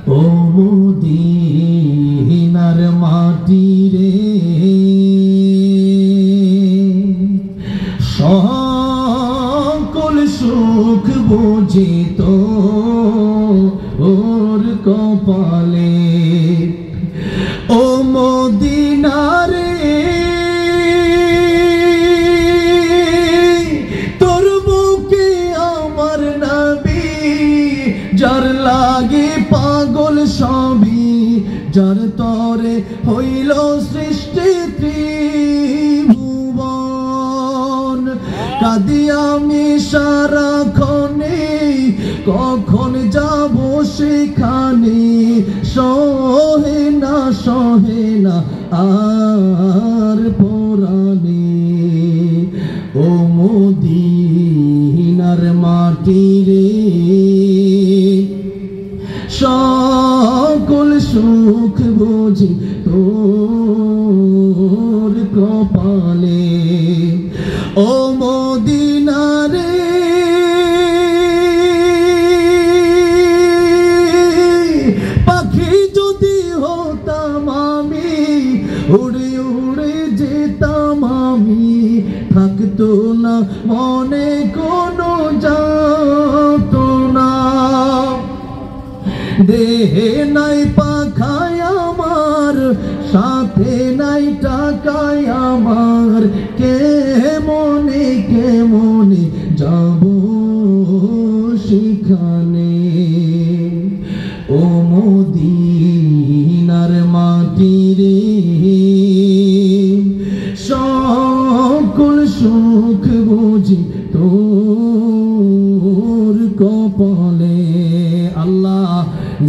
ও মদিনার মাটি রে সকল সুখ বুঝি তো ওর কপালে ও মদিনারে তোর বুকে আমার নবী যার লাগে পাগল সবই যার তরে হইল সৃষ্টি ত্রিভুবন কাঁদি আমি সারাক্ষণে কখন যাব সেখানে সহে না আর পরাণে ও মদিনার মাটি রে সকল সুখ বুঝি তোর কপালে ও মদিনারে পাখি যদি হতাম আমি উড়ে উড়ে যেতাম আমি থাকতো না মনে কোনো যাতনা দেহে নাই পাখায় আমার সাথে নাই টাকায় আমার কে মনে যাব সেখানে ও মদিনার মাটি রে সকল সুখ বুঝি তোর কপালে আল্লাহ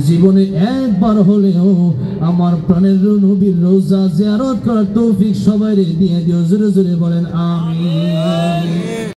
জীবনে একবার হলেও আমার প্রাণের নবীর রোজা জিয়ারত করার তৌফিক সবাইরে দিয়ে দিও জোরে জোরে বলেন আমিন।